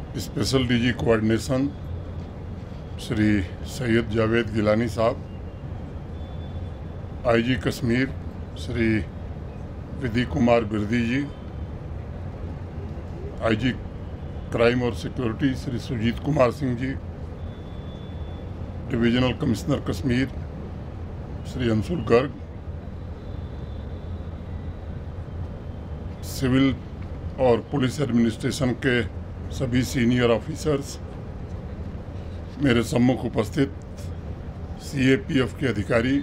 Special DG coordination Shri Syed Javed Gilani साहब, IG Kashmir Shri Vidhi Kumar Birdi ji, IG crime और security Shri Sujit Kumar Singh ji, divisional commissioner Kashmir Shri Anshul Garg, civil और police administration के सभी सीनियर ऑफिसर्स, मेरे सम्मुख उपस्थित सीएपीएफ के अधिकारी,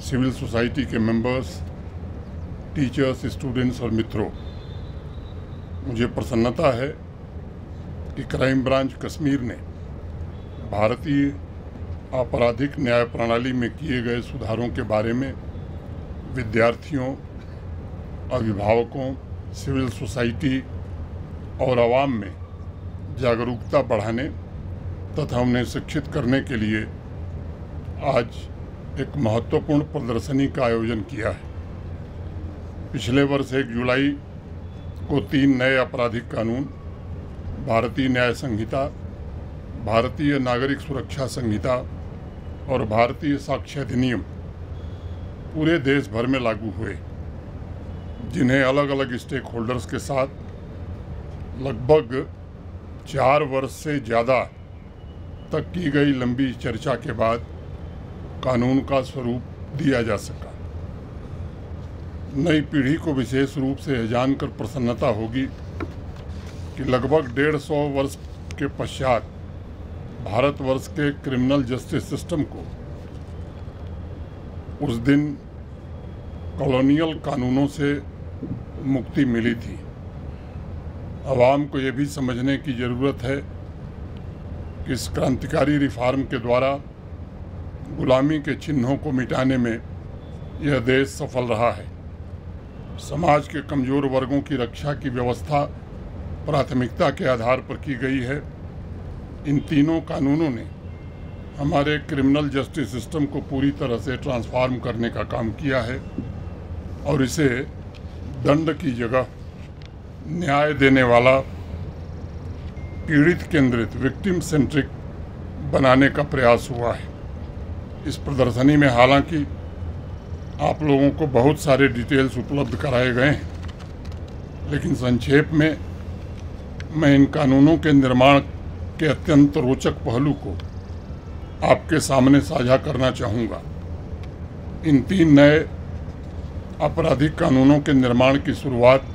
सिविल सोसाइटी के मेंबर्स, टीचर्स, स्टूडेंट्स और मित्रों, मुझे प्रसन्नता है कि क्राइम ब्रांच कश्मीर ने भारतीय आपराधिक न्याय प्रणाली में किए गए सुधारों के बारे में विद्यार्थियों, अभिभावकों, सिविल सोसाइटी और आवाम में जागरूकता बढ़ाने तथा उन्हें शिक्षित करने के लिए आज एक महत्वपूर्ण प्रदर्शनी का आयोजन किया है। पिछले वर्ष 1 जुलाई को 3 नए आपराधिक कानून, भारतीय न्याय संहिता, भारतीय नागरिक सुरक्षा संहिता और भारतीय साक्ष्य अधिनियम पूरे देश भर में लागू हुए, जिन्हें अलग अलग स्टेक होल्डर्स के साथ लगभग 4 वर्ष से ज़्यादा तक की गई लंबी चर्चा के बाद कानून का स्वरूप दिया जा सका। नई पीढ़ी को विशेष रूप से यह जानकर प्रसन्नता होगी कि लगभग 150 वर्ष के पश्चात भारतवर्ष के क्रिमिनल जस्टिस सिस्टम को उस दिन कॉलोनियल कानूनों से मुक्ति मिली थी। आवाम को यह भी समझने की ज़रूरत है कि इस क्रांतिकारी रिफॉर्म के द्वारा गुलामी के चिन्हों को मिटाने में यह देश सफल रहा है। समाज के कमज़ोर वर्गों की रक्षा की व्यवस्था प्राथमिकता के आधार पर की गई है। इन तीनों कानूनों ने हमारे क्रिमिनल जस्टिस सिस्टम को पूरी तरह से ट्रांसफॉर्म करने का काम किया है और इसे दंड की जगह न्याय देने वाला, पीड़ित केंद्रित, विक्टिम सेंट्रिक बनाने का प्रयास हुआ है। इस प्रदर्शनी में हालांकि आप लोगों को बहुत सारे डिटेल्स उपलब्ध कराए गए हैं, लेकिन संक्षेप में मैं इन कानूनों के निर्माण के अत्यंत रोचक पहलू को आपके सामने साझा करना चाहूँगा। इन 3 नए आपराधिक कानूनों के निर्माण की शुरुआत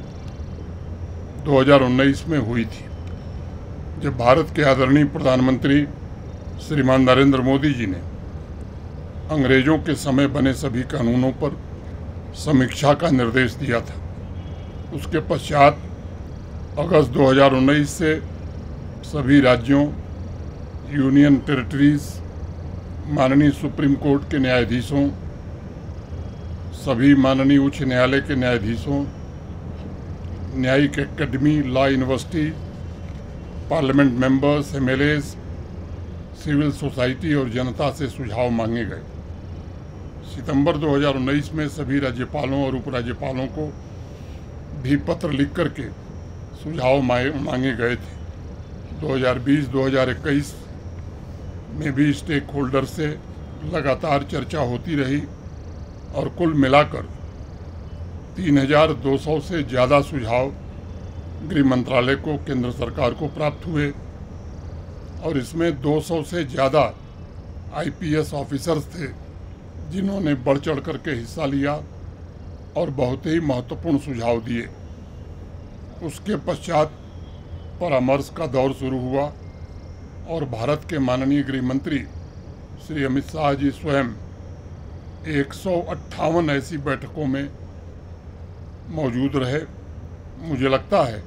2019 में हुई थी, जब भारत के आदरणीय प्रधानमंत्री श्रीमान नरेंद्र मोदी जी ने अंग्रेजों के समय बने सभी कानूनों पर समीक्षा का निर्देश दिया था। उसके पश्चात अगस्त 2019 से सभी राज्यों, यूनियन टेरिटरीज, माननीय सुप्रीम कोर्ट के न्यायाधीशों, सभी माननीय उच्च न्यायालय के न्यायाधीशों, न्यायिक academy, law university, parliament members, MLAs, civil society और जनता से सुझाव मांगे गए। सितंबर 2019 में सभी राज्यपालों और उपराज्यपालों को भी पत्र लिख करके सुझाव मांगे गए थे। 2020-2021 में भी स्टेक होल्डर से लगातार चर्चा होती रही और कुल मिलाकर 3200 से ज़्यादा सुझाव गृह मंत्रालय को, केंद्र सरकार को प्राप्त हुए और इसमें 200 से ज़्यादा आईपीएस ऑफिसर्स थे जिन्होंने बढ़ चढ़ करके हिस्सा लिया और बहुत ही महत्वपूर्ण सुझाव दिए। उसके पश्चात परामर्श का दौर शुरू हुआ और भारत के माननीय गृह मंत्री श्री अमित शाह जी स्वयं 158 ऐसी बैठकों में मौजूद रहे। मुझे लगता है